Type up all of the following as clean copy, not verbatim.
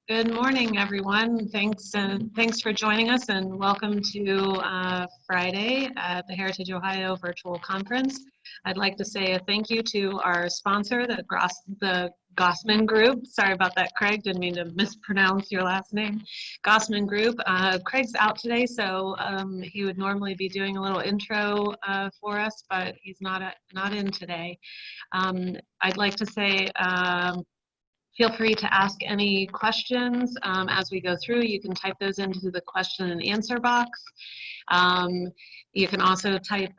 Good morning, everyone. Thanks for joining us, and welcome to Friday at the Heritage Ohio Virtual Conference. I'd like to say a thank you to our sponsor, the Gossman Group. Sorry about that, Craig. Didn't mean to mispronounce your last name. Gossman Group. Craig's out today, so he would normally be doing a little intro for us, but he's not in today. I'd like to say. Feel free to ask any questions as we go through. You can type those into the question and answer box. You can also type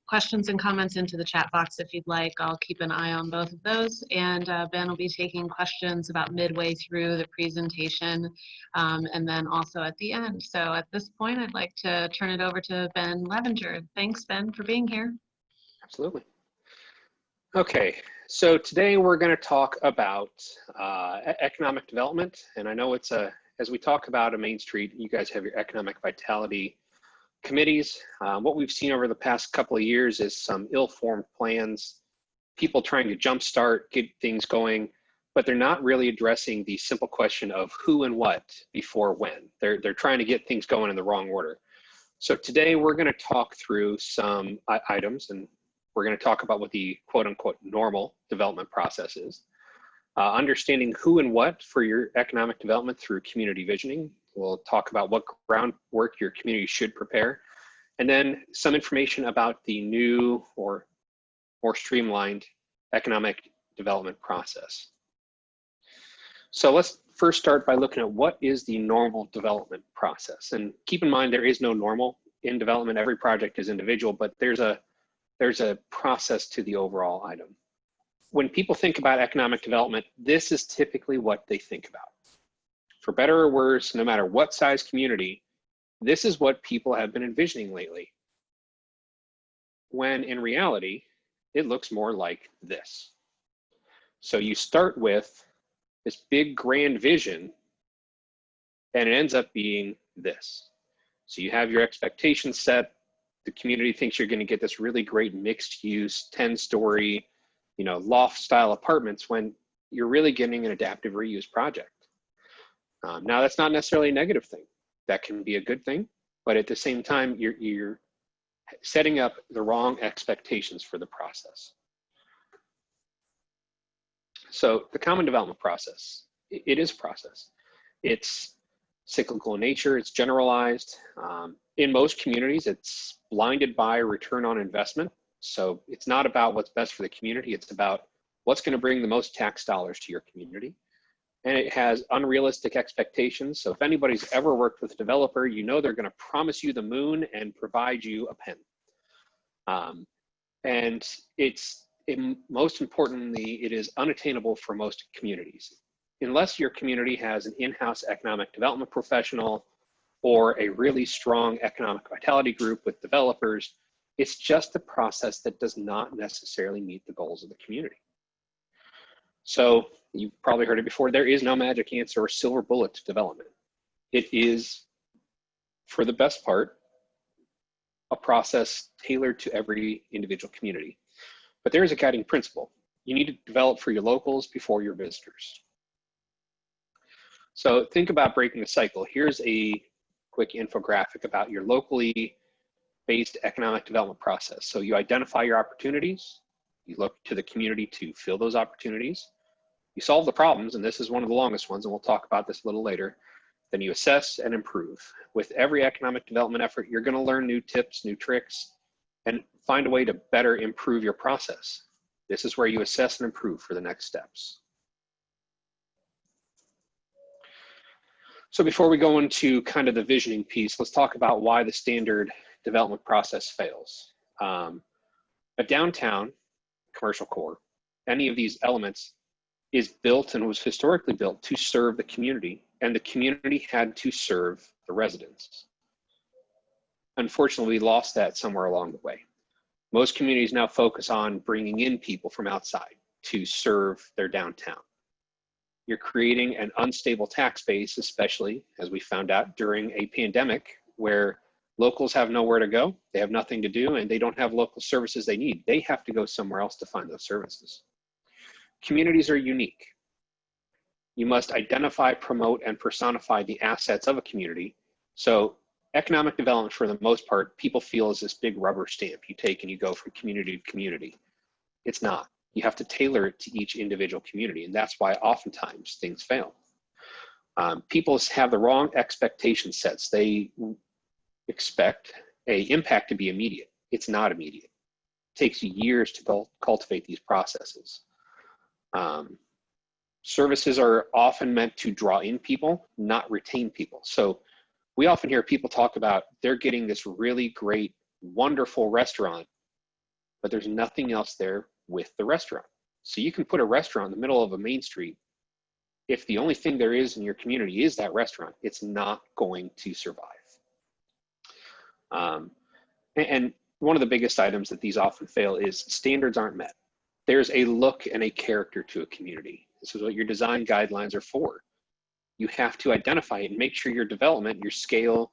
questions and comments into the chat box if you'd like. I'll keep an eye on both of those. And Ben will be taking questions about midway through the presentation and then also at the end. So at this point, I'd like to turn it over to Ben Levenger. Thanks, Ben, for being here. Absolutely. Okay, so today we're going to talk about economic development, and I know it's as we talk about a Main Street, you guys have your economic vitality committees. What we've seen over the past couple of years is some ill-formed plans, people trying to jumpstart, get things going, but they're not really addressing the simple question of who and what before when. They're trying to get things going in the wrong order. So today we're going to talk through some items, and we're going to talk about what the quote-unquote normal development process is. Understanding who and what for your economic development through community visioning. We'll talk about what groundwork your community should prepare. And then some information about the new or more streamlined economic development process. So let's first start by looking at what is the normal development process. And keep in mind, there is no normal in development. Every project is individual, but there's a process to the overall item. When people think about economic development, this is typically what they think about. For better or worse, no matter what size community, this is what people have been envisioning lately. When in reality, it looks more like this. So you start with this big grand vision, and it ends up being this. So you have your expectations set. The community thinks you're going to get this really great mixed use 10-story, loft style apartments when you're really getting an adaptive reuse project. Now that's not necessarily a negative thing. That can be a good thing, but at the same time, you're setting up the wrong expectations for the process. So the common development process, it is a process. It's cyclical in nature, it's generalized. In most communities, it's blinded by return on investment. So it's not about what's best for the community, it's about what's going to bring the most tax dollars to your community. And it has unrealistic expectations. So if anybody's ever worked with a developer, you know they're going to promise you the moon and provide you a pen. And most importantly, it is unattainable for most communities. Unless your community has an in-house economic development professional or a really strong economic vitality group with developers, it's just a process that does not necessarily meet the goals of the community. So you've probably heard it before, there is no magic answer or silver bullet to development. It is, for the best part, a process tailored to every individual community. But there is a guiding principle. You need to develop for your locals before your visitors. So think about breaking the cycle. Here's a quick infographic about your locally based economic development process. So you identify your opportunities, you look to the community to fill those opportunities, you solve the problems, and this is one of the longest ones, and we'll talk about this a little later. Then you assess and improve. With every economic development effort, you're going to learn new tips, new tricks, and find a way to better improve your process. This is where you assess and improve for the next steps. So before we go into kind of the visioning piece, let's talk about why the standard development process fails. A downtown commercial core, any of these elements is built and was historically built to serve the community, and the community had to serve the residents. Unfortunately, we lost that somewhere along the way. Most communities now focus on bringing in people from outside to serve their downtown. You're creating an unstable tax base, especially as we found out during a pandemic where locals have nowhere to go, they have nothing to do, and they don't have local services they need. They have to go somewhere else to find those services. Communities are unique. You must identify, promote, and personify the assets of a community. So economic development, for the most part, people feel is this big rubber stamp you take and you go from community to community. It's not. You have to tailor it to each individual community, and that's why oftentimes things fail. People have the wrong expectation sets. They expect an impact to be immediate. It's not immediate. It takes years to cultivate these processes. Services are often meant to draw in people, not retain people. So we often hear people talk about they're getting this really great, wonderful restaurant, but there's nothing else there with the restaurant. So you can put a restaurant in the middle of a main street. If the only thing there is in your community is that restaurant, it's not going to survive. And one of the biggest items that these often fail is standards aren't met. There's a look and a character to a community. This is what your design guidelines are for. You have to identify it and make sure your development, your scale,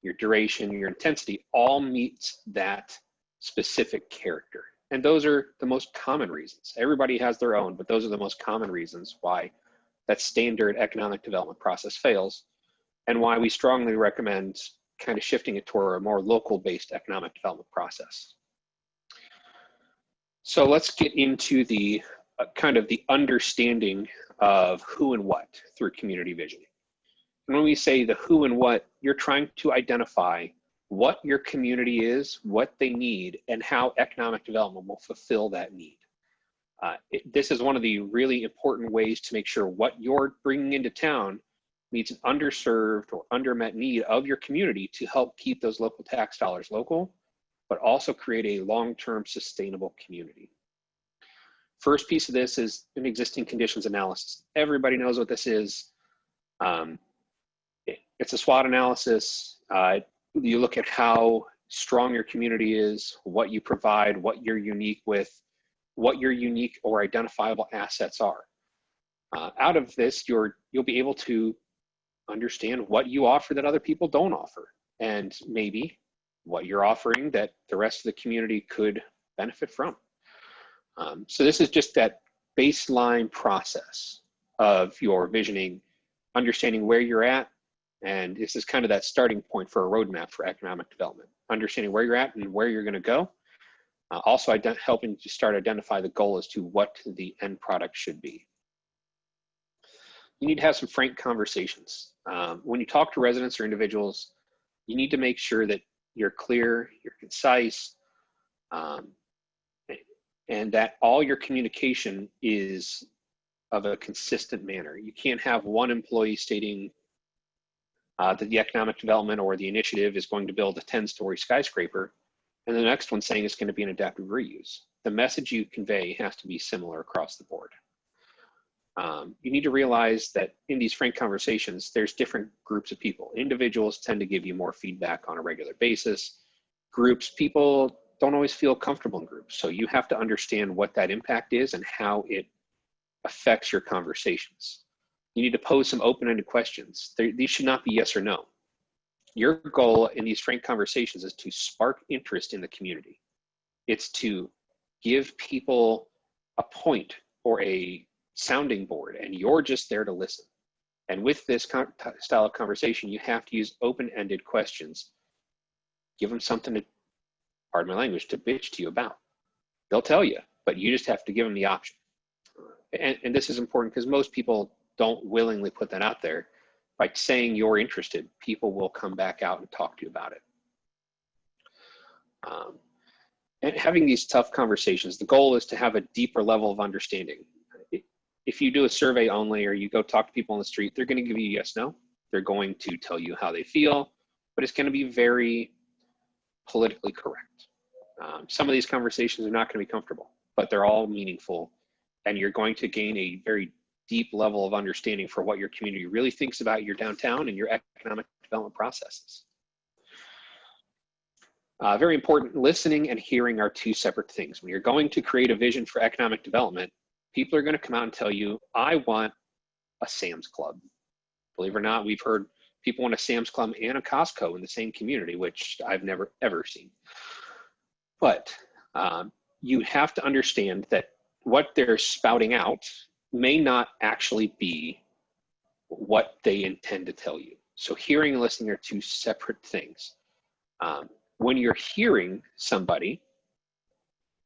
your duration, your intensity all meets that specific character. And those are the most common reasons. Everybody has their own, but those are the most common reasons why that standard economic development process fails, and why we strongly recommend kind of shifting it toward a more local-based economic development process. So let's get into the kind of the understanding of who and what through community visioning. And when we say the who and what, you're trying to identify what your community is, what they need, and how economic development will fulfill that need. This is one of the really important ways to make sure what you're bringing into town meets an underserved or undermet need of your community to help keep those local tax dollars local, but also create a long-term sustainable community. First piece of this is an existing conditions analysis. Everybody knows what this is. It's a SWOT analysis. You look at how strong your community is, what you provide, what you're unique with, what your unique or identifiable assets are. Out of this, you'll be able to understand what you offer that other people don't offer, and maybe what you're offering that the rest of the community could benefit from. So this is just that baseline process of your visioning, understanding where you're at, and this is kind of that starting point for a roadmap for economic development, understanding where you're at and where you're going to go. Also helping to start identify the goal as to what the end product should be. You need to have some frank conversations. When you talk to residents or individuals, you need to make sure that you're clear, you're concise, and that all your communication is of a consistent manner. You can't have one employee stating that the economic development or the initiative is going to build a 10-story skyscraper, and the next one saying it's going to be an adaptive reuse. The message you convey has to be similar across the board. You need to realize that in these frank conversations, there's different groups of people. Individuals tend to give you more feedback on a regular basis. Groups, people don't always feel comfortable in groups. So you have to understand what that impact is and how it affects your conversations. You need to pose some open-ended questions. These should not be yes or no. Your goal in these frank conversations is to spark interest in the community. It's to give people a point or a sounding board, and you're just there to listen. And with this style of conversation, you have to use open-ended questions. Give them something to, pardon my language, to bitch to you about. They'll tell you, but you just have to give them the option. And this is important because most people don't willingly put that out there. By saying you're interested, people will come back out and talk to you about it. And having these tough conversations, the goal is to have a deeper level of understanding. If you do a survey only or you go talk to people on the street, they're going to give you yes, no. They're going to tell you how they feel, but it's going to be very politically correct. Some of these conversations are not going to be comfortable, but they're all meaningful, and you're going to gain a very deep level of understanding for what your community really thinks about your downtown and your economic development processes. Very important, listening and hearing are two separate things. When you're going to create a vision for economic development, people are going to come out and tell you, I want a Sam's Club. Believe it or not, we've heard people want a Sam's Club and a Costco in the same community, which I've never, ever seen. But you have to understand that what they're spouting out may not actually be what they intend to tell you. So hearing and listening are two separate things. When you're hearing somebody,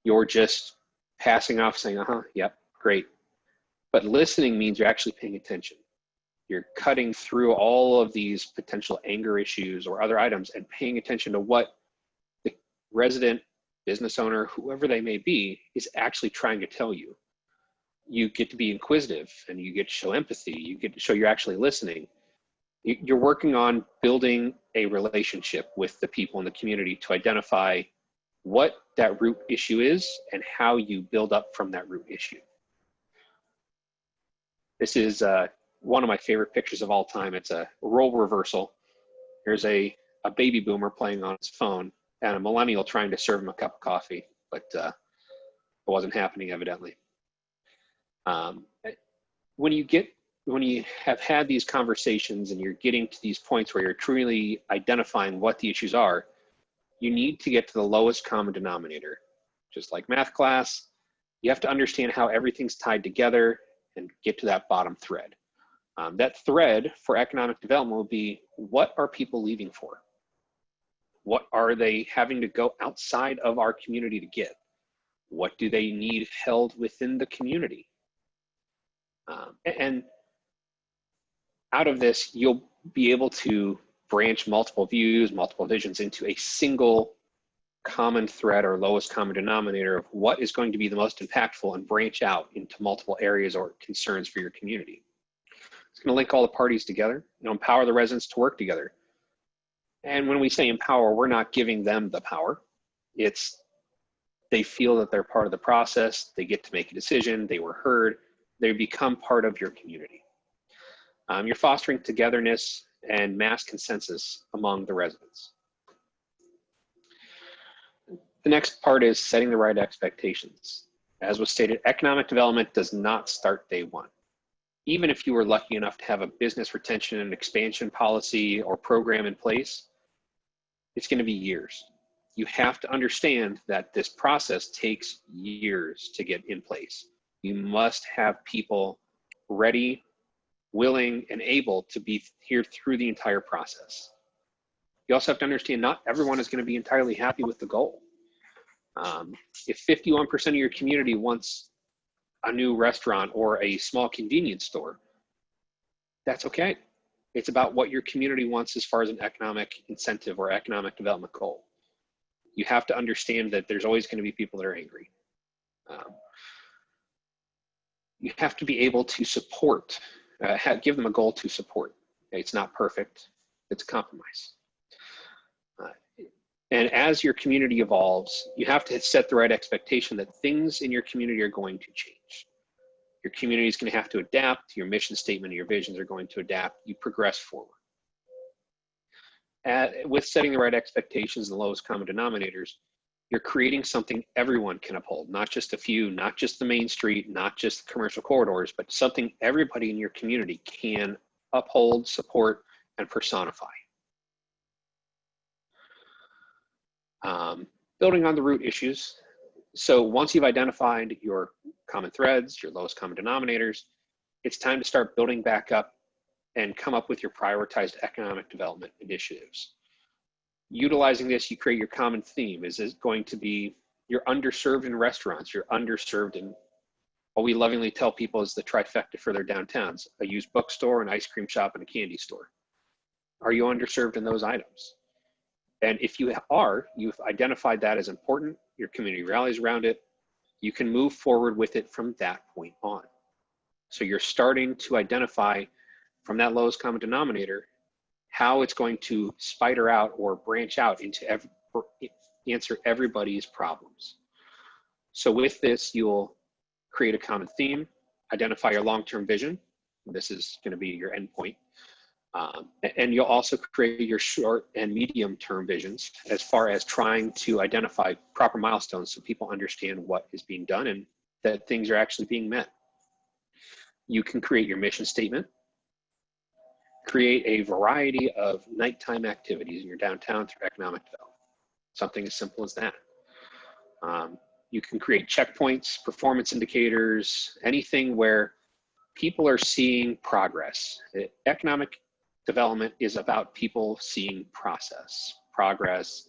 you're just passing off saying, yep, great. But listening means you're actually paying attention. You're cutting through all of these potential anger issues or other items and paying attention to what the resident, business owner, whoever they may be, is actually trying to tell you. You get to be inquisitive and you get to show empathy. You get to show you're actually listening. You're working on building a relationship with the people in the community to identify what that root issue is and how you build up from that root issue. This is one of my favorite pictures of all time. It's a role reversal. There's a baby boomer playing on his phone and a millennial trying to serve him a cup of coffee, but it wasn't happening evidently. When you have had these conversations and you're getting to these points where you're truly identifying what the issues are, you need to get to the lowest common denominator. Just like math class, you have to understand how everything's tied together and get to that bottom thread. That thread for economic development will be, what are people leaving for? What are they having to go outside of our community to get? What do they need held within the community? And out of this, you'll be able to branch multiple views, multiple visions into a single common thread or lowest common denominator of what is going to be the most impactful and branch out into multiple areas or concerns for your community. It's going to link all the parties together, empower the residents to work together. And when we say empower, we're not giving them the power. It's they feel that they're part of the process, they get to make a decision, they were heard, they become part of your community. You're fostering togetherness and mass consensus among the residents. The next part is setting the right expectations. As was stated, economic development does not start day one. Even if you were lucky enough to have a business retention and expansion policy or program in place, it's going to be years. You have to understand that this process takes years to get in place. You must have people ready, willing, and able to be here through the entire process. You also have to understand not everyone is going to be entirely happy with the goal. If 51% of your community wants a new restaurant or a small convenience store, that's okay. It's about what your community wants as far as an economic incentive or economic development goal. You have to understand that there's always going to be people that are angry. You have to be able to support, give them a goal to support. Okay? It's not perfect, it's a compromise. And as your community evolves, you have to set the right expectation that things in your community are going to change. Your community is going to have to adapt. Your mission statement and your visions are going to adapt. You progress forward. With setting the right expectations and the lowest common denominators, you're creating something everyone can uphold, not just a few, not just the main street, not just the commercial corridors, but something everybody in your community can uphold, support, and personify. Building on the root issues. So once you've identified your common threads, your lowest common denominators, it's time to start building back up and come up with your prioritized economic development initiatives. Utilizing this, you create your common theme. Is it going to be you're underserved in restaurants, you're underserved in what we lovingly tell people is the trifecta for their downtowns, a used bookstore, an ice cream shop, and a candy store. Are you underserved in those items? And if you are, you've identified that as important, your community rallies around it, you can move forward with it from that point on. So you're starting to identify from that lowest common denominator how it's going to spider out or branch out into answer everybody's problems. So with this, you'll create a common theme, identify your long-term vision. This is going to be your endpoint. And you'll also create your short and medium-term visions as far as trying to identify proper milestones so people understand what is being done and that things are actually being met. You can create your mission statement, create a variety of nighttime activities in your downtown through economic development, something as simple as that. You can create checkpoints, performance indicators, anything where people are seeing progress. Economic development is about people seeing progress,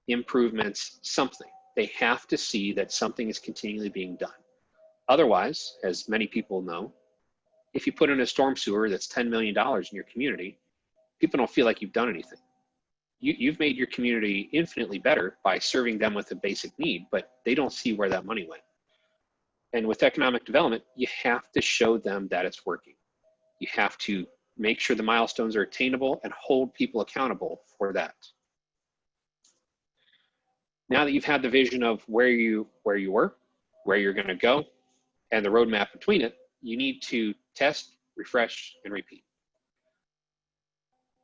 improvements, something. They have to see that something is continually being done. Otherwise, as many people know, if you put in a storm sewer that's $10 million in your community, people don't feel like you've done anything. You've made your community infinitely better by serving them with a basic need, but they don't see where that money went. And with economic development, you have to show them that it's working. You have to make sure the milestones are attainable and hold people accountable for that. Now that you've had the vision of where you were, where you're going to go, and the roadmap between it, you need to test, refresh, and repeat.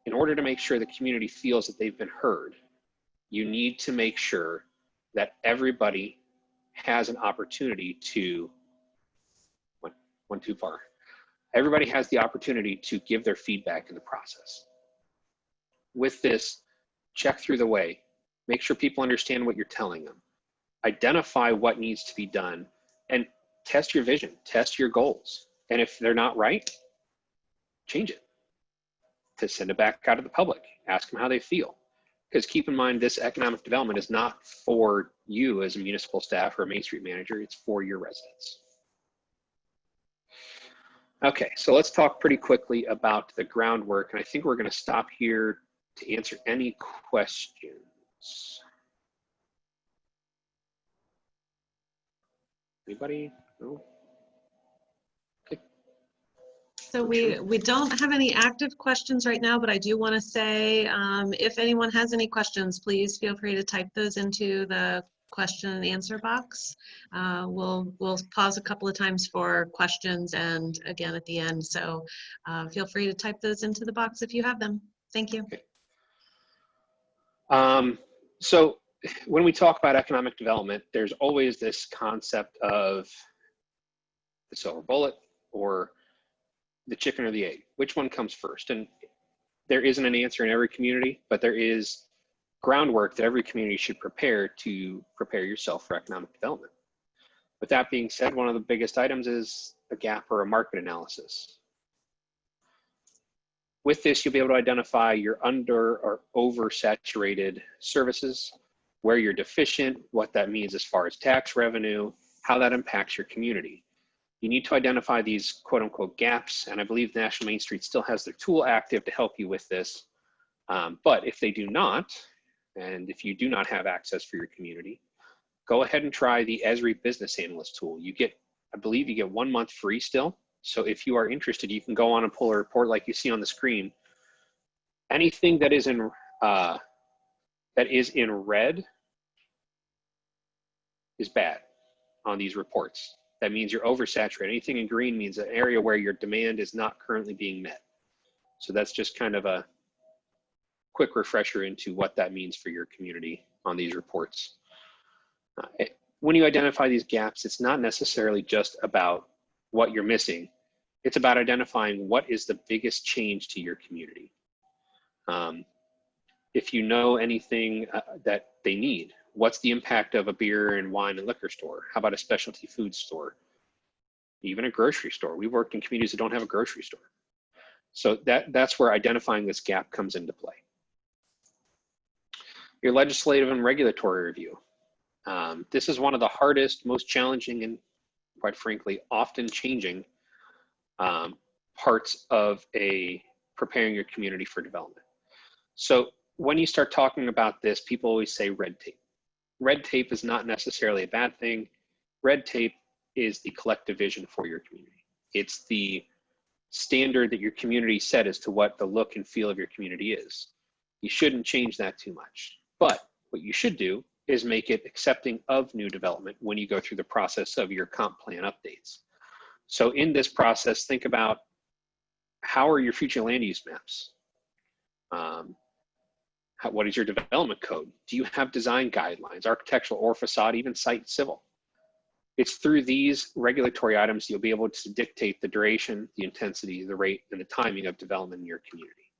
In order to make sure the community feels that they've been heard, you need to make sure that everybody has an opportunity to, went too far. Everybody has the opportunity to give their feedback in the process. With this, check through the way, make sure people understand what you're telling them, identify what needs to be done, and test your vision, test your goals. And if they're not right, change it. To send it back out to the public, ask them how they feel. Because keep in mind, this economic development is not for you as a municipal staff or a Main Street manager, it's for your residents. Okay, so let's talk pretty quickly about the groundwork, and I think we're going to stop here to answer any questions. Anybody? No? Okay. So we don't have any active questions right now, but I do want to say if anyone has any questions, please feel free to type those into the question and answer box. We'll pause a couple of times for questions and again at the end. So feel free to type those into the box if you have them. Thank you. Okay. So when we talk about economic development, there's always this concept of the silver bullet or the chicken or the egg. Which one comes first? And there isn't an answer in every community, but there is groundwork that every community should prepare to prepare yourself for economic development. With that being said, one of the biggest items is a gap or a market analysis. With this, you'll be able to identify your under or oversaturated services, where you're deficient, what that means as far as tax revenue, how that impacts your community. You need to identify these quote unquote gaps, and I believe National Main Street still has their tool active to help you with this. But if they do not, and if you do not have access for your community, go ahead and try the Esri Business Analyst tool. You get, I believe you get 1 month free still. So if you are interested, you can go on and pull a report like you see on the screen. Anything that is in red is bad on these reports. That means you're oversaturated. Anything in green means an area where your demand is not currently being met. So that's just kind of a quick refresher into what that means for your community on these reports. When you identify these gaps, it's not necessarily just about what you're missing. It's about identifying what is the biggest change to your community. If you know anything that they need, what's the impact of a beer and wine and liquor store? How about a specialty food store? Even a grocery store. We've worked in communities that don't have a grocery store. So that's where identifying this gap comes into play. Your legislative and regulatory review. This is one of the hardest, most challenging, and quite frankly, often changing parts of preparing your community for development. So when you start talking about this, people always say red tape. Red tape is not necessarily a bad thing. Red tape is the collective vision for your community. It's the standard that your community set as to what the look and feel of your community is. You shouldn't change that too much. But what you should do is make it accepting of new development when you go through the process of your comp plan updates. So in this process, think about how are your future land use maps? What is your development code? Do you have design guidelines, architectural or facade, even site civil? It's through these regulatory items you'll be able to dictate the duration, the intensity, the rate, and the timing of development in your community.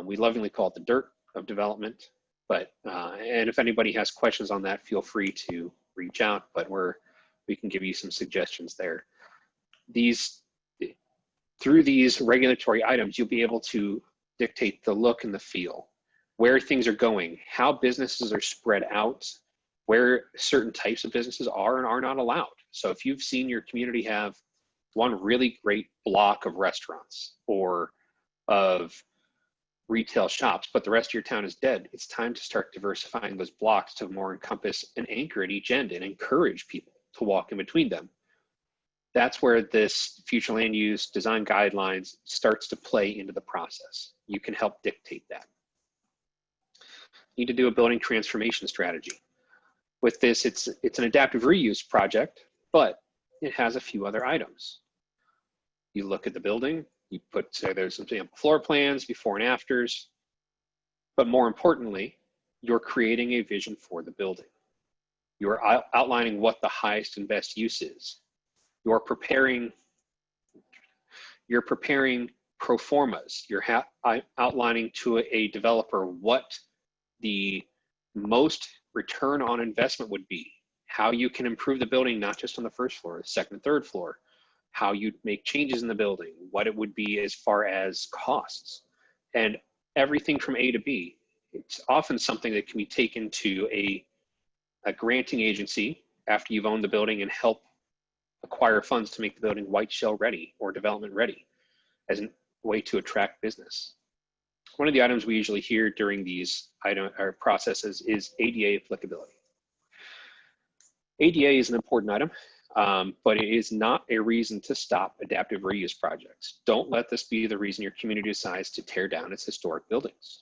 We lovingly call it the dirt of development, but and if anybody has questions on that, feel free to reach out, but we can give you some suggestions there. These Through these regulatory items, you'll be able to dictate the look and the feel, where things are going, how businesses are spread out, where certain types of businesses are and are not allowed. So if you've seen your community have one really great block of restaurants or of retail shops, but the rest of your town is dead, it's time to start diversifying those blocks to more encompass an anchor at each end and encourage people to walk in between them. That's where this future land use design guidelines starts to play into the process. You can help dictate that. You need to do a building transformation strategy. With this, it's an adaptive reuse project, but it has a few other items. You look at the building, you put, say there's some sample floor plans, before and afters, but more importantly, you're creating a vision for the building. You're outlining what the highest and best use is. You're preparing pro formas. You're outlining to a developer what the most return on investment would be, how you can improve the building, not just on the first floor, the second and third floor, how you'd make changes in the building, what it would be as far as costs, and everything from A to B. It's often something that can be taken to a granting agency after you've owned the building and help acquire funds to make the building white shell ready or development ready as a way to attract business. One of the items we usually hear during these processes is ADA applicability. ADA is an important item, but it is not a reason to stop adaptive reuse projects. Don't let this be the reason your community decides to tear down its historic buildings.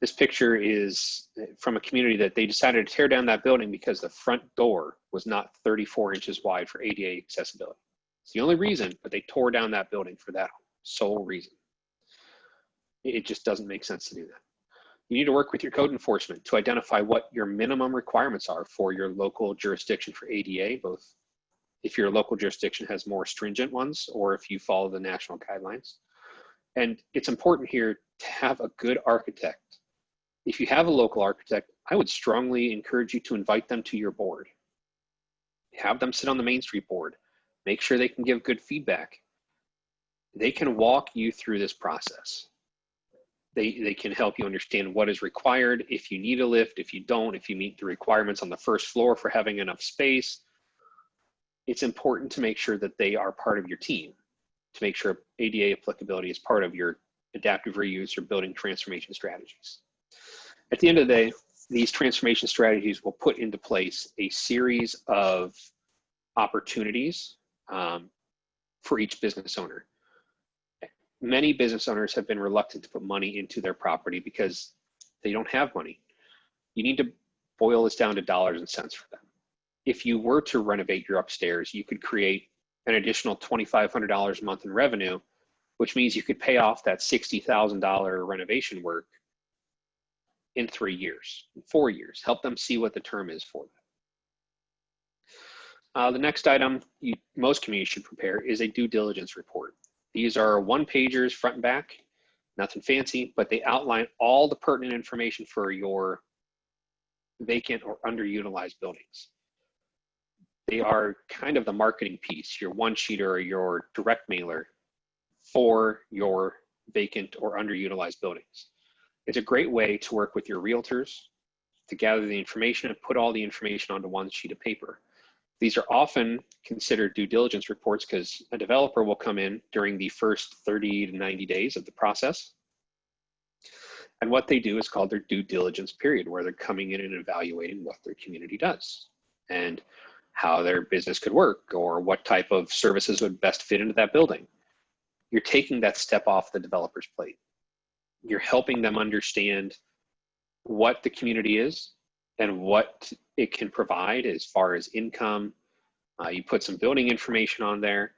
This picture is from a community that they decided to tear down that building because the front door was not 34 inches wide for ADA accessibility. It's the only reason, but they tore down that building for that sole reason. It just doesn't make sense to do that. You need to work with your code enforcement to identify what your minimum requirements are for your local jurisdiction for ADA, both if your local jurisdiction has more stringent ones or if you follow the national guidelines. And it's important here to have a good architect. If you have a local architect, I would strongly encourage you to invite them to your board. Have them sit on the Main Street board. Make sure they can give good feedback. They can walk you through this process. They can help you understand what is required, if you need a lift, if you don't, if you meet the requirements on the first floor for having enough space. It's important to make sure that they are part of your team, to make sure ADA applicability is part of your adaptive reuse or building transformation strategies. At the end of the day, these transformation strategies will put into place a series of opportunities for each business owner. Many business owners have been reluctant to put money into their property because they don't have money. You need to boil this down to dollars and cents for them. If you were to renovate your upstairs, you could create an additional $2,500 a month in revenue, which means you could pay off that $60,000 renovation work in 3 years, 4 years. Help them see what the term is for that. The next item most communities should prepare is a due diligence report. These are one-pagers front and back, nothing fancy, but they outline all the pertinent information for your vacant or underutilized buildings. They are kind of the marketing piece, your one-sheeter or your direct mailer for your vacant or underutilized buildings. It's a great way to work with your realtors to gather the information and put all the information onto one sheet of paper. These are often considered due diligence reports because a developer will come in during the first 30 to 90 days of the process. And what they do is called their due diligence period, where they're coming in and evaluating what their community does and how their business could work or what type of services would best fit into that building. You're taking that step off the developer's plate. You're helping them understand what the community is and what it can provide as far as income. You put some building information on there.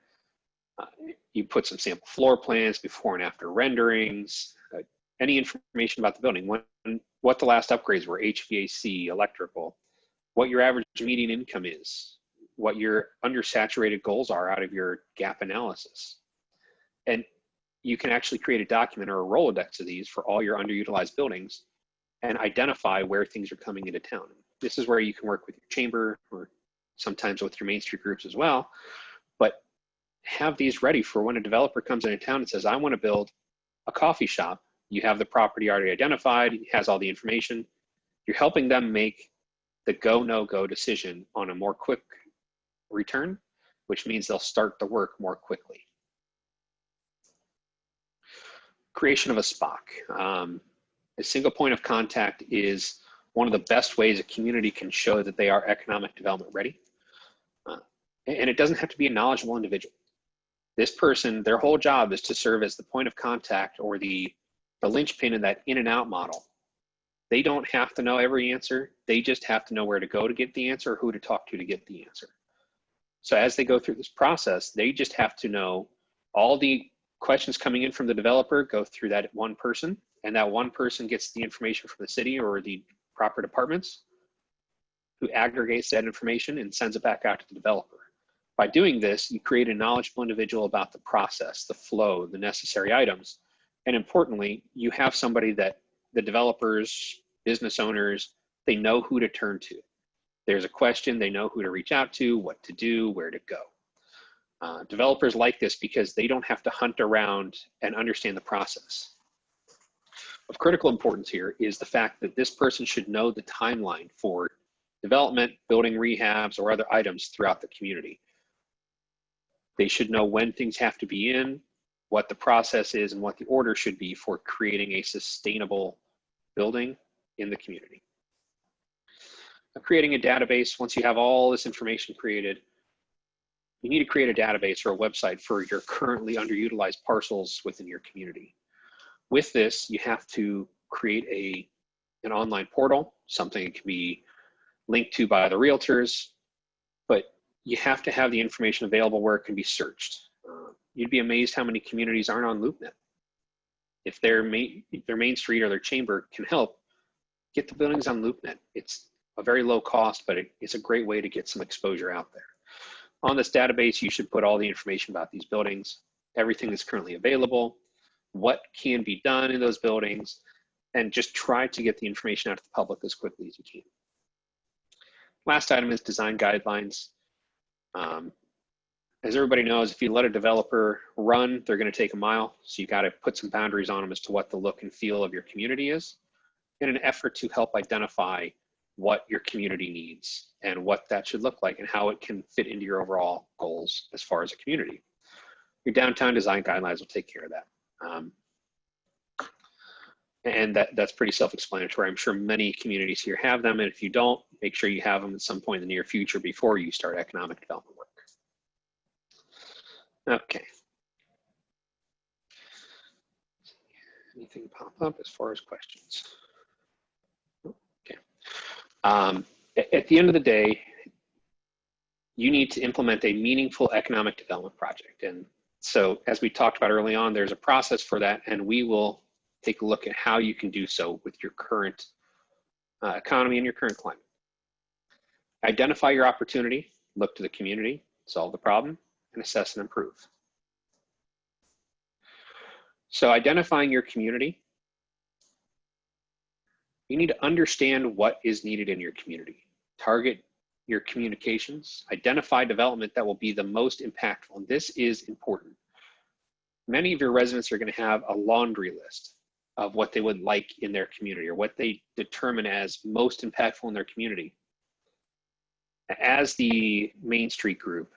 You put some sample floor plans, before and after renderings, any information about the building, what the last upgrades were, HVAC, electrical, what your average median income is, what your undersaturated goals are out of your gap analysis. And you can actually create a document or a Rolodex of these for all your underutilized buildings and identify where things are coming into town. This is where you can work with your chamber or sometimes with your Main Street groups as well. But have these ready for when a developer comes into town and says, I want to build a coffee shop. You have the property already identified, it has all the information. You're helping them make the go, no go decision on a more quick return, which means they'll start the work more quickly. Creation of a SPOC. A single point of contact is one of the best ways a community can show that they are economic development ready. And it doesn't have to be a knowledgeable individual. This person, their whole job is to serve as the point of contact or the linchpin in that in and out model. They don't have to know every answer. They just have to know where to go to get the answer or who to talk to get the answer. So as they go through this process, they just have to know all the questions coming in from the developer go through that one person, and that one person gets the information from the city or the proper departments, who aggregates that information and sends it back out to the developer. By doing this, you create a knowledgeable individual about the process, the flow, the necessary items, and importantly, you have somebody that the developers, business owners, they know who to turn to. There's a question, they know who to reach out to, what to do, where to go. Developers like this because they don't have to hunt around and understand the process. Of critical importance here is the fact that this person should know the timeline for development, building rehabs, or other items throughout the community. They should know when things have to be in, what the process is, and what the order should be for creating a sustainable building in the community. Creating a database, once you have all this information created, you need to create a database or a website for your currently underutilized parcels within your community. With this, you have to create an online portal, something that can be linked to by the realtors, but you have to have the information available where it can be searched. You'd be amazed how many communities aren't on LoopNet. If their main street or their chamber can help, get the buildings on LoopNet. It's a very low cost, but it's a great way to get some exposure out there. On this database, you should put all the information about these buildings, everything that's currently available, what can be done in those buildings, and just try to get the information out to the public as quickly as you can. Last item is design guidelines. As everybody knows, if you let a developer run, they're going to take a mile. So you got to put some boundaries on them as to what the look and feel of your community is in an effort to help identify what your community needs and what that should look like and how it can fit into your overall goals as far as a community. Your downtown design guidelines will take care of that. And that's pretty self-explanatory. I'm sure many communities here have them, and if you don't, make sure you have them at some point in the near future before you start economic development work. Okay. Anything pop up as far as questions? Okay. At the end of the day, you need to implement a meaningful economic development project. And so as we talked about early on, there's a process for that, and we will take a look at how you can do so with your current economy and your current climate. Identify your opportunity, look to the community, solve the problem, and assess and improve. So identifying your community, you need to understand what is needed in your community. Target your communications, identify development that will be the most impactful, and this is important. Many of your residents are going to have a laundry list of what they would like in their community or what they determine as most impactful in their community. As the Main Street Group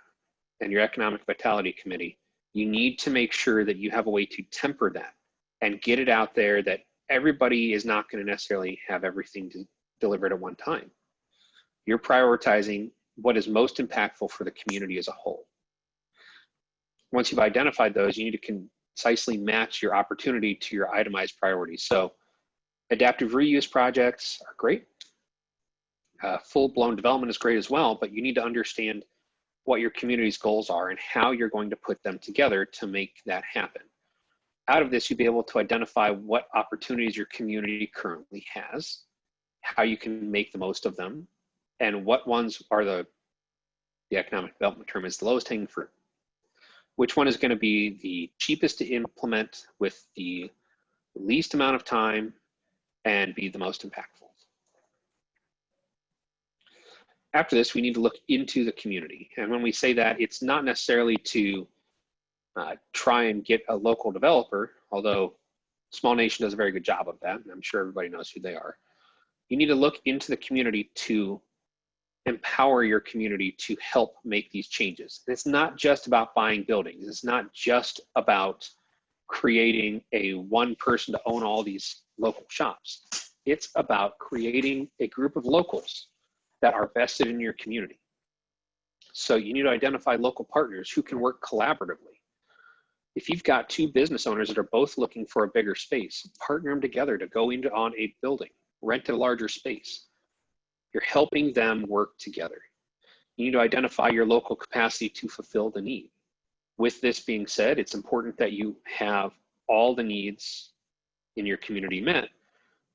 and your Economic Vitality Committee, you need to make sure that you have a way to temper that and get it out there that everybody is not going to necessarily have everything delivered at one time. You're prioritizing what is most impactful for the community as a whole. Once you've identified those, you need to concisely match your opportunity to your itemized priorities. So adaptive reuse projects are great. Full-blown development is great as well, but you need to understand what your community's goals are and how you're going to put them together to make that happen. Out of this, you'll be able to identify what opportunities your community currently has, how you can make the most of them, and what ones are the economic development term is the lowest hanging fruit. Which one is going to be the cheapest to implement with the least amount of time and be the most impactful. After this, we need to look into the community. And when we say that, it's not necessarily to try and get a local developer, although Small Nation does a very good job of that, and I'm sure everybody knows who they are. You need to look into the community to empower your community to help make these changes. And it's not just about buying buildings. It's not just about creating a one person to own all these local shops. It's about creating a group of locals that are vested in your community. So you need to identify local partners who can work collaboratively. If you've got two business owners that are both looking for a bigger space, partner them together to go into on a building, rent a larger space. You're helping them work together. You need to identify your local capacity to fulfill the need. With this being said, it's important that you have all the needs in your community met,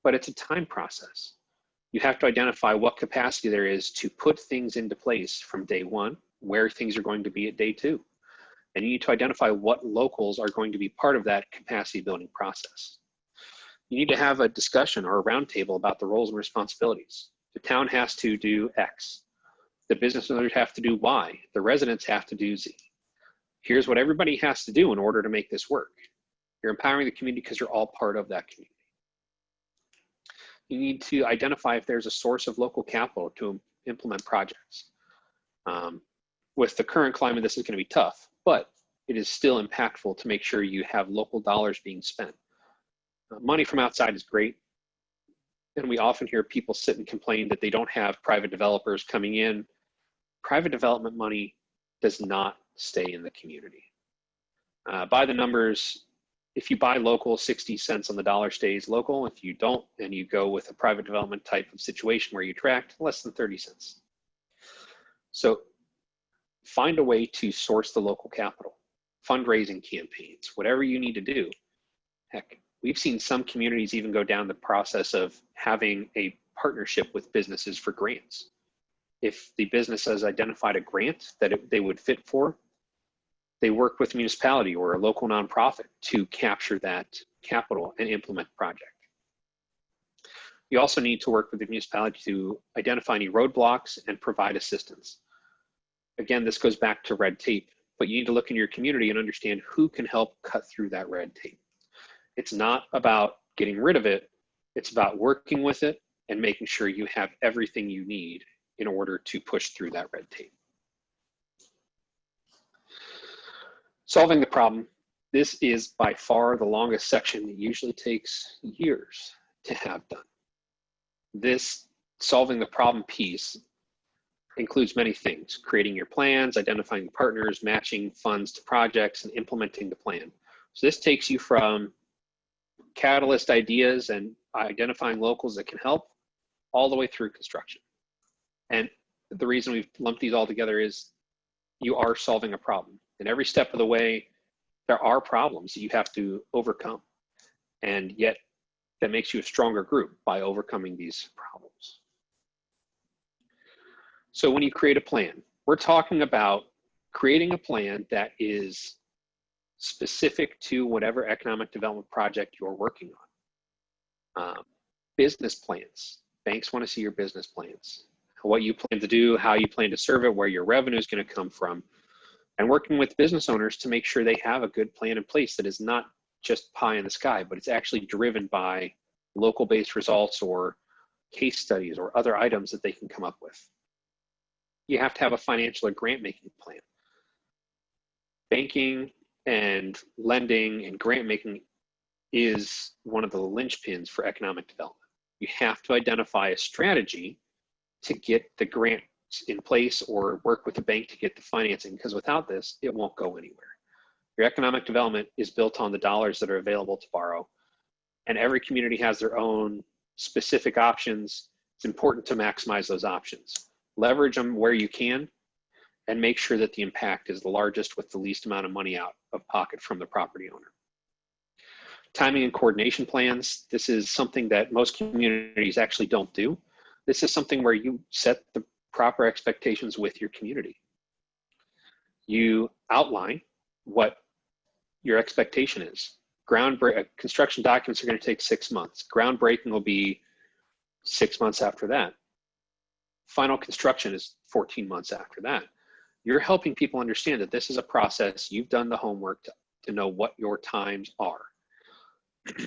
but it's a time process. You have to identify what capacity there is to put things into place from day one, where things are going to be at day two. And you need to identify what locals are going to be part of that capacity building process. You need to have a discussion or a roundtable about the roles and responsibilities. The town has to do X. The business owners have to do Y. The residents have to do Z. Here's what everybody has to do in order to make this work. You're empowering the community because you're all part of that community. You need to identify if there's a source of local capital to implement projects. With the current climate, this is going to be tough, but it is still impactful to make sure you have local dollars being spent. Money from outside is great. And we often hear people sit and complain that they don't have private developers coming in. Private development money does not stay in the community. By the numbers, if you buy local, 60 cents on the dollar stays local. If you don't, and you go with a private development type of situation where you attract, less than 30 cents. So find a way to source the local capital, fundraising campaigns, whatever you need to do. Heck, we've seen some communities even go down the process of having a partnership with businesses for grants. If the business has identified a grant that they would fit for, they work with municipality or a local nonprofit to capture that capital and implement the project. You also need to work with the municipality to identify any roadblocks and provide assistance. Again, this goes back to red tape, but you need to look in your community and understand who can help cut through that red tape. It's not about getting rid of it. It's about working with it and making sure you have everything you need in order to push through that red tape. Solving the problem. This is by far the longest section. It usually takes years to have done. This solving the problem piece includes many things: creating your plans, identifying partners, matching funds to projects, and implementing the plan. So this takes you from catalyst ideas and identifying locals that can help all the way through construction. And the reason we've lumped these all together is you are solving a problem. And every step of the way, there are problems that you have to overcome. And yet that makes you a stronger group by overcoming these problems. So when you create a plan, we're talking about creating a plan that is specific to whatever economic development project you're working on. Business plans. Banks want to see your business plans. What you plan to do, how you plan to serve it, where your revenue is going to come from, and working with business owners to make sure they have a good plan in place that is not just pie in the sky, but it's actually driven by local-based results or case studies or other items that they can come up with. You have to have a financial or grant-making plan. Banking and lending and grant-making is one of the linchpins for economic development. You have to identify a strategy to get the grants in place or work with the bank to get the financing, because without this, it won't go anywhere. Your economic development is built on the dollars that are available to borrow, and every community has their own specific options. It's important to maximize those options. Leverage them where you can, and make sure that the impact is the largest with the least amount of money out of pocket from the property owner. Timing and coordination plans. This is something that most communities actually don't do. This is something where you set the proper expectations with your community. You outline what your expectation is. Construction documents are going to take 6 months. Groundbreaking will be 6 months after that. Final construction is 14 months after that. You're helping people understand that this is a process. You've done the homework to know what your times are.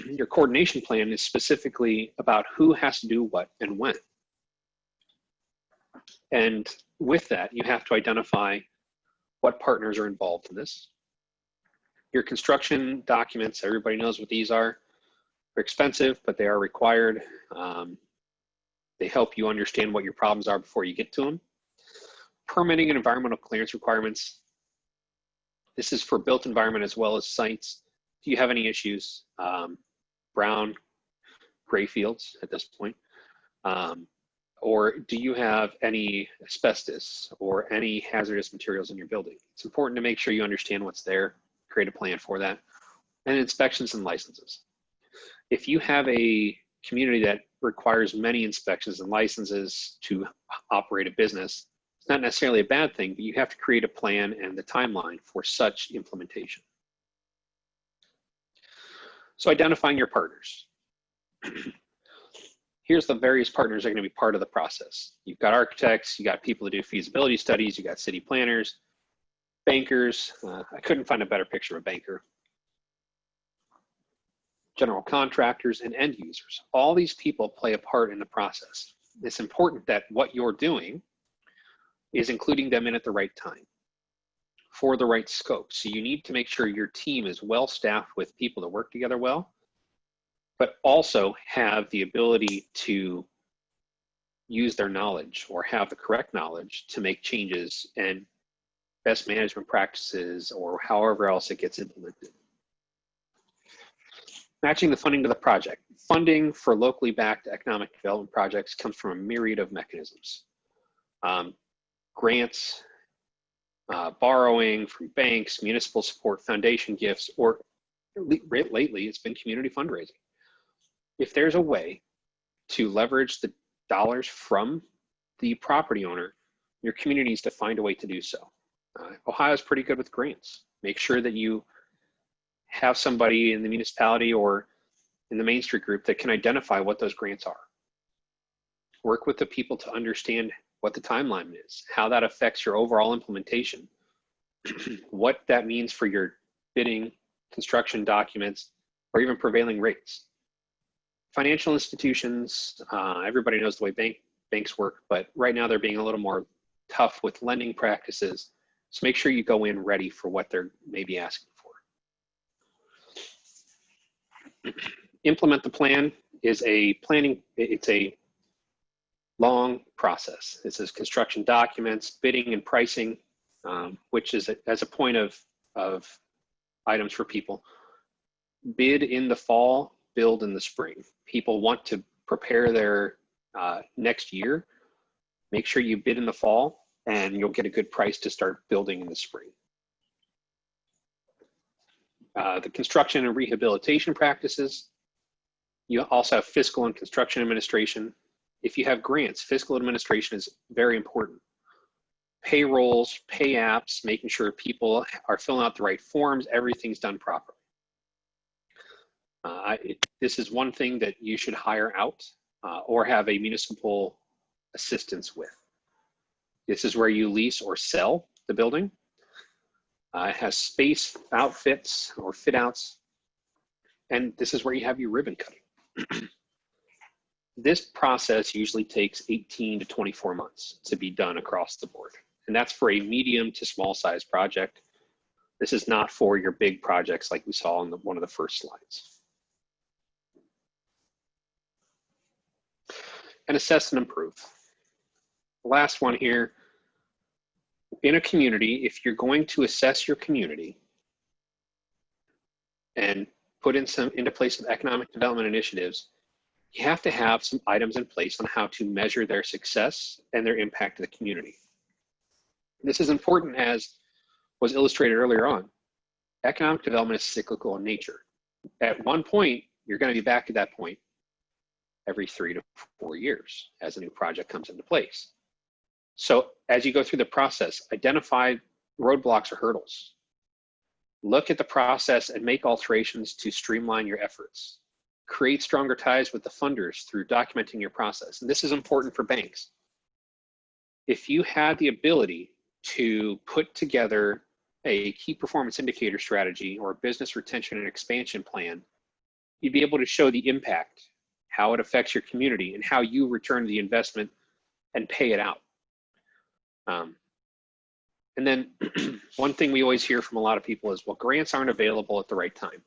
Your coordination plan is specifically about who has to do what and when. And with that, you have to identify what partners are involved in this. Your construction documents, everybody knows what these are. They're expensive, but they are required. They help you understand what your problems are before you get to them. Permitting and environmental clearance requirements. This is for built environment as well as sites. Do you have any issues? Brown, gray fields at this point. Or do you have any asbestos or any hazardous materials in your building? It's important to make sure you understand what's there, create a plan for that. And inspections and licenses. If you have a community that requires many inspections and licenses to operate a business, it's not necessarily a bad thing, but you have to create a plan and the timeline for such implementation. So identifying your partners. Here's the various partners that are going to be part of the process. You've got architects, you got people to do feasibility studies, you got city planners, bankers. I couldn't find a better picture of a banker. General contractors and end users. All these people play a part in the process. It's important that what you're doing is including them in at the right time for the right scope. So you need to make sure your team is well staffed with people that work together well, but also have the ability to use their knowledge or have the correct knowledge to make changes and best management practices or however else it gets implemented. Matching the funding to the project. Funding for locally backed economic development projects comes from a myriad of mechanisms. Grants, borrowing from banks, municipal support, foundation gifts, or lately it's been community fundraising. If there's a way to leverage the dollars from the property owner, your community needs to find a way to do so. Ohio's pretty good with grants. Make sure that you have somebody in the municipality or in the Main Street group that can identify what those grants are. Work with the people to understand what the timeline is, how that affects your overall implementation, what that means for your bidding, construction documents, or even prevailing rates. Financial institutions, everybody knows the way banks work, but right now they're being a little more tough with lending practices. So make sure you go in ready for what they're maybe asking for. Implement the plan is it's a long process. This is construction documents, bidding and pricing, which is as a point of items for people. Bid in the fall, build in the spring. People want to prepare their next year. Make sure you bid in the fall and you'll get a good price to start building in the spring. The construction and rehabilitation practices. You also have fiscal and construction administration. If you have grants, fiscal administration is very important. Payrolls, pay apps, making sure people are filling out the right forms, everything's done properly. This is one thing that you should hire out or have a municipal assistance with. This is where you lease or sell the building. It has space outfits or fit outs. And this is where you have your ribbon cutting. This process usually takes 18 to 24 months to be done across the board. And that's for a medium to small size project. This is not for your big projects like we saw in one of the first slides. And assess and improve. The last one here, in a community, if you're going to assess your community and put into place some economic development initiatives, you have to have some items in place on how to measure their success and their impact to the community. This is important, as was illustrated earlier on. Economic development is cyclical in nature. At one point, you're going to be back to that point every 3 to 4 years as a new project comes into place. So as you go through the process, identify roadblocks or hurdles. Look at the process and make alterations to streamline your efforts. Create stronger ties with the funders through documenting your process. And this is important for banks. If you had the ability to put together a key performance indicator strategy or business retention and expansion plan, you'd be able to show the impact, how it affects your community, and how you return the investment and pay it out. And then one thing we always hear from a lot of people is, well, grants aren't available at the right time.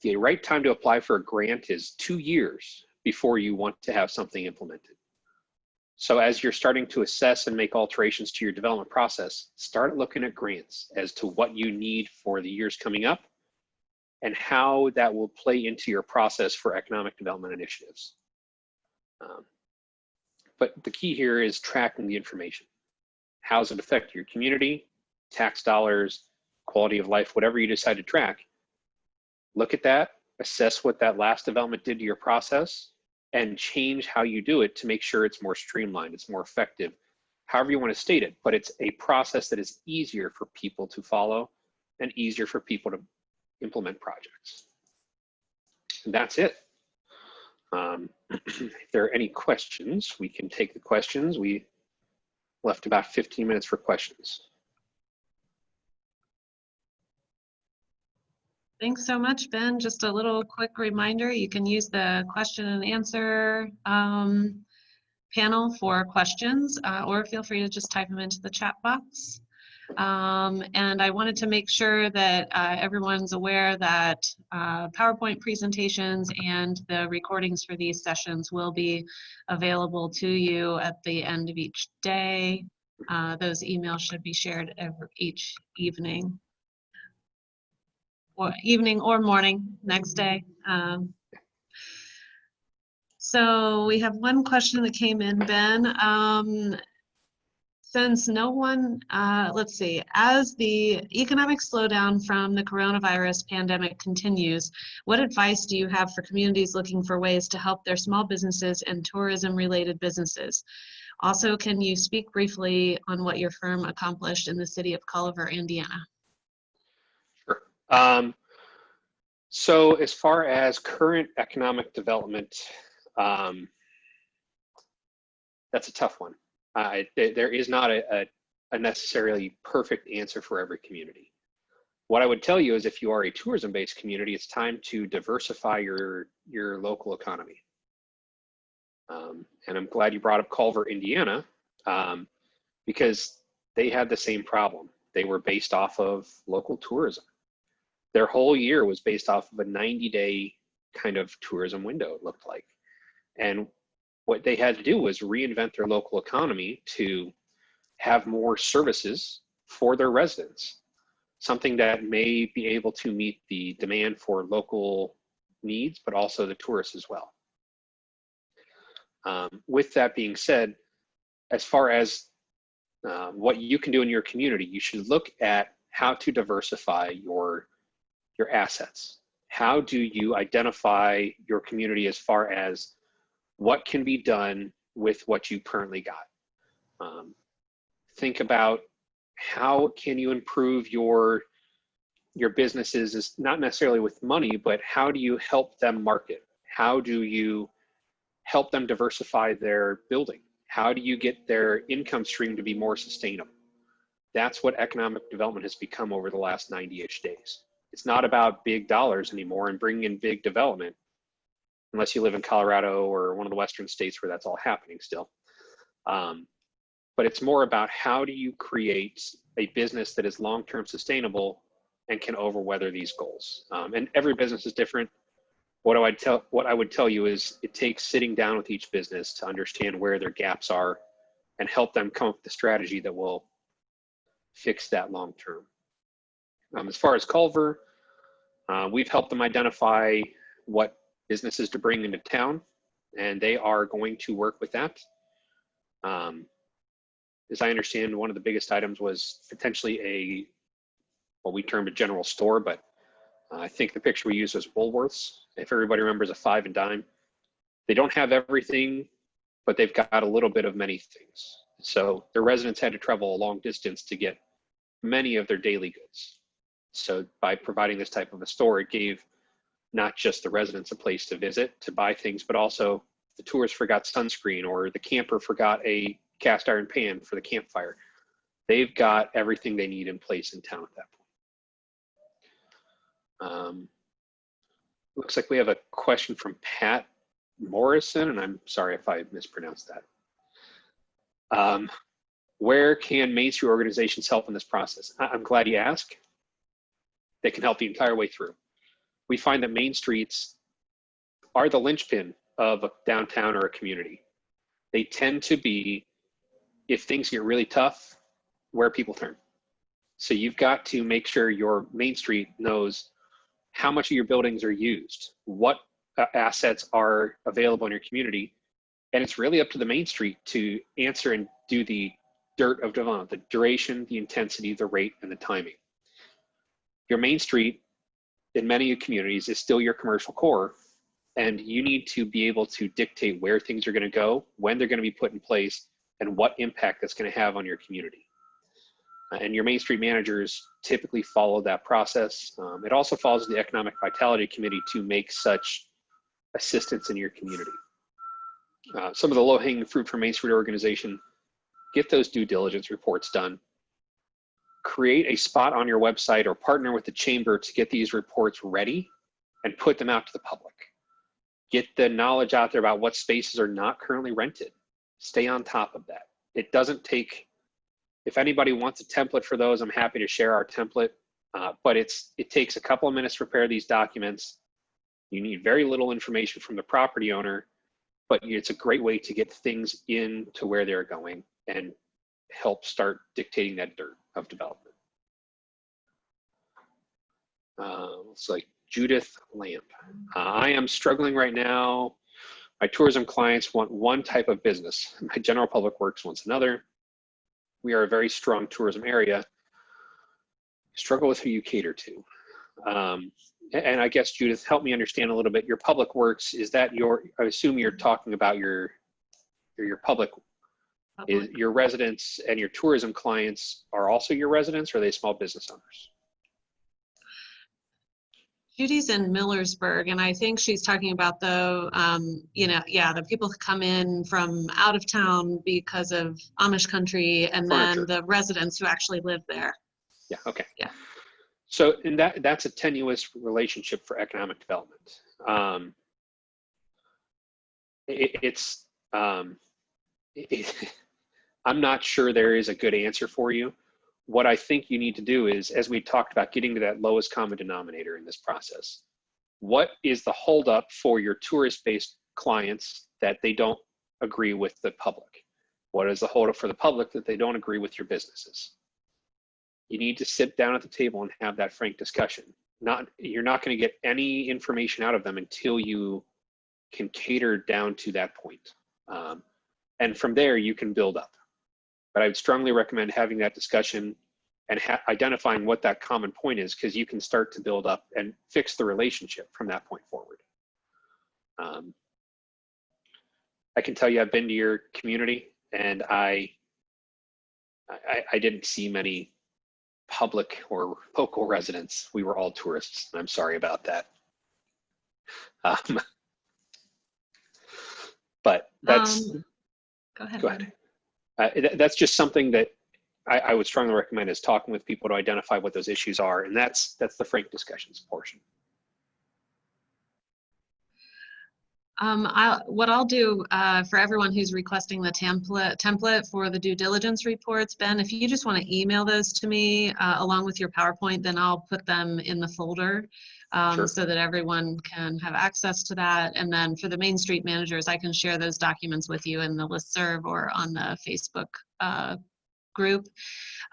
The right time to apply for a grant is 2 years before you want to have something implemented. So as you're starting to assess and make alterations to your development process, start looking at grants as to what you need for the years coming up and how that will play into your process for economic development initiatives. But the key here is tracking the information. How does it affect your community, tax dollars, quality of life, whatever you decide to track? Look at that, assess what that last development did to your process, and change how you do it to make sure it's more streamlined, it's more effective, however you want to state it, but it's a process that is easier for people to follow and easier for people to implement projects. And that's it. If there are any questions, we can take the questions. We left about 15 minutes for questions. Thanks so much, Ben. Just a little quick reminder, you can use the question and answer panel for questions, or feel free to just type them into the chat box. And I wanted to make sure that everyone's aware that PowerPoint presentations and the recordings for these sessions will be available to you at the end of each day. Those emails should be shared each evening. Or evening or morning next day. So we have one question that came in, Ben. Since no one, let's see, as the economic slowdown from the coronavirus pandemic continues, what advice do you have for communities looking for ways to help their small businesses and tourism-related businesses? Also, can you speak briefly on what your firm accomplished in the city of Culver, Indiana? Sure. So as far as current economic development, that's a tough one. There is not a necessarily perfect answer for every community. What I would tell you is if you are a tourism-based community, it's time to diversify your local economy. And I'm glad you brought up Culver, Indiana, because they had the same problem. They were based off of local tourism. Their whole year was based off of a 90-day kind of tourism window, it looked like. And what they had to do was reinvent their local economy to have more services for their residents, something that may be able to meet the demand for local needs, but also the tourists as well. With that being said, as far as what you can do in your community, you should look at how to diversify your assets. How do you identify your community as far as what can be done with what you currently got? Think about how can you improve your businesses, is not necessarily with money, but how do you help them market? How do you help them diversify their building? How do you get their income stream to be more sustainable? That's what economic development has become over the last 90-ish days. It's not about big dollars anymore and bringing in big development, unless you live in Colorado or one of the Western states where that's all happening still. But it's more about how do you create a business that is long-term sustainable and can overweather these goals. And every business is different. What I would tell you is it takes sitting down with each business to understand where their gaps are and help them come up with a strategy that will fix that long-term. As far as Culver, we've helped them identify what businesses to bring into town, and they are going to work with that. As I understand, one of the biggest items was potentially what we termed a general store, but I think the picture we used was Woolworths. If everybody remembers a 5 and dime, they don't have everything, but they've got a little bit of many things. So their residents had to travel a long distance to get many of their daily goods. So by providing this type of a store, it gave not just the residents a place to visit, to buy things, but also the tourist forgot sunscreen or the camper forgot a cast iron pan for the campfire. they've got everything they need in place in town at that point. Looks like we have a question from Pat Morrison, and I'm sorry if I mispronounced that. Where can Main Street organizations help in this process? I'm glad you asked. They can help the entire way through. We find that Main Streets are the linchpin of a downtown or a community. They tend to be, if things get really tough, where people turn. So you've got to make sure your Main Street knows how much of your buildings are used, what assets are available in your community, and it's really up to the Main Street to answer and do the dirt of development, the duration, the intensity, the rate, and the timing. Your Main Street in many communities is still your commercial core, and you need to be able to dictate where things are going to go, when they're going to be put in place, and what impact that's going to have on your community. And your Main Street managers typically follow that process. It also follows the Economic Vitality Committee to make such assistance in your community. Some of the low-hanging fruit for Main Street organization: get those due diligence reports done. Create a spot on your website or partner with the chamber to get these reports ready and put them out to the public. Get the knowledge out there about what spaces are not currently rented. Stay on top of that. It doesn't take, if anybody wants a template for those, I'm happy to share our template, but it takes a couple of minutes to prepare these documents. You need very little information from the property owner, but it's a great way to get things into where they're going and help start dictating that dirt of development. It's like Judith Lamp. I am struggling right now. My tourism clients want one type of business. My general public works wants another. We are a very strong tourism area. Struggle with who you cater to. And I guess, Judith, help me understand a little bit. Your public works, is that I assume you're talking about your public. Is your residents and your tourism clients are also your residents, or are they small business owners? Judy's in Millersburg, and I think she's talking about the people who come in from out of town because of Amish country, and Furniture. then the residents who actually live there. Yeah, okay. Yeah. So, and that's a tenuous relationship for economic development. I'm not sure there is a good answer for you. What I think you need to do is, as we talked about, getting to that lowest common denominator in this process. What is the holdup for your tourist-based clients that they don't agree with the public? What is the holdup for the public that they don't agree with your businesses? You need to sit down at the table and have that frank discussion. You're not going to get any information out of them until you can cater down to that point. And from there, you can build up. But I would strongly recommend having that discussion and identifying what that common point is, because you can start to build up and fix the relationship from that point forward. I can tell you I've been to your community, and I didn't see many public or local residents. We were all tourists, and I'm sorry about that. But that's, go ahead. Go ahead. That's just something that I would strongly recommend, is talking with people to identify what those issues are, and that's the frank discussions portion. What I'll do for everyone who's requesting the template for the due diligence reports, Ben, if you just want to email those to me along with your PowerPoint, then I'll put them in the folder Sure. so that everyone can have access to that. And then for the Main Street managers, I can share those documents with you in the listserv or on the Facebook group.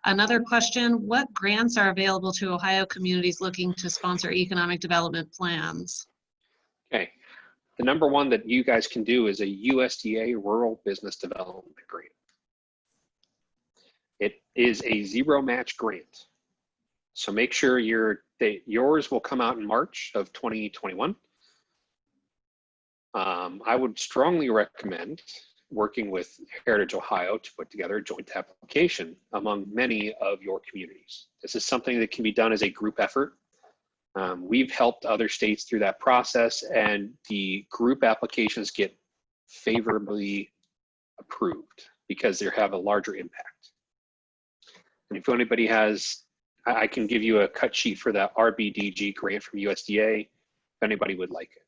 Another question: what grants are available to Ohio communities looking to sponsor economic development plans? Okay. The number one that you guys can do is a USDA Rural Business Development Grant. It is a zero match grant. So make sure yours will come out in March of 2021. I would strongly recommend working with Heritage Ohio to put together a joint application among many of your communities. This is something that can be done as a group effort. We've helped other states through that process, and the group applications get favorably approved because they have a larger impact. And if anybody has, I can give you a cut sheet for that RBDG grant from USDA, if anybody would like it.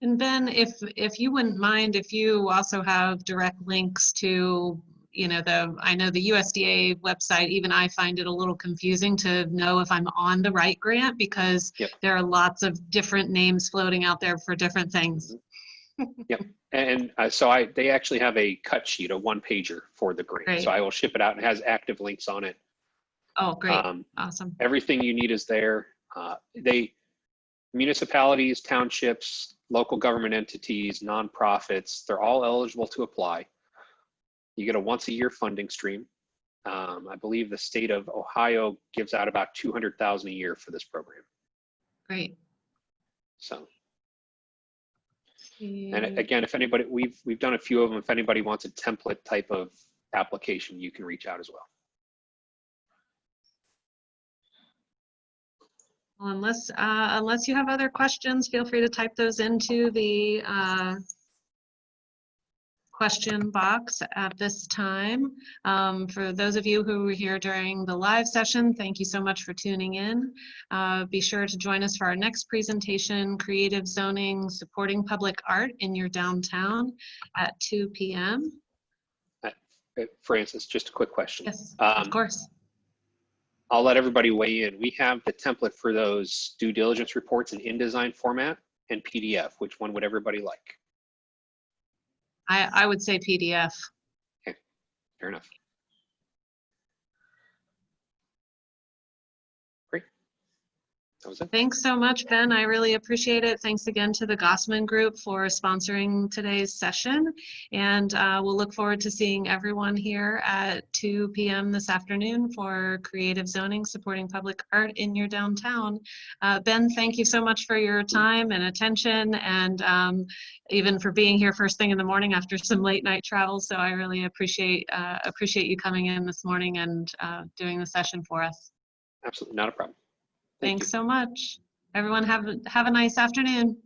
And Ben, if you wouldn't mind, if you also have direct links to, you know, I know the USDA website, even I find it a little confusing to know if I'm on the right grant, because Yep. there are lots of different names floating out there for different things. Yep. And they actually have a cut sheet, a one-pager for the grant. Great. So I will ship it out. It has active links on it. Oh, great. Awesome. Everything you need is there. Municipalities, townships, local government entities, nonprofits, they're all eligible to apply. You get a once-a-year funding stream. I believe the state of Ohio gives out about $200,000 a year for this program. Great. So, and again, if anybody, we've done a few of them. If anybody wants a template type of application, you can reach out as well. Well, unless you have other questions, feel free to type those into the question box at this time. For those of you who were here during the live session, thank you so much for tuning in. Be sure to join us for our next presentation, Creative Zoning Supporting Public Art in Your Downtown at 2 p.m. Francis, just a quick question. Yes, of course. I'll let everybody weigh in. We have the template for those due diligence reports in InDesign format and PDF. Which one would everybody like? I would say PDF. Okay, fair enough. Great. That was it. Thanks so much, Ben. I really appreciate it. Thanks again to the Gossman Group for sponsoring today's session. And we'll look forward to seeing everyone here at 2 p.m. this afternoon for Creative Zoning Supporting Public Art in Your Downtown. Ben, thank you so much for your time and attention, and even for being here first thing in the morning after some late night travel. So I really appreciate you coming in this morning and doing the session for us. Absolutely, not a problem. Thanks so much. Everyone have a nice afternoon.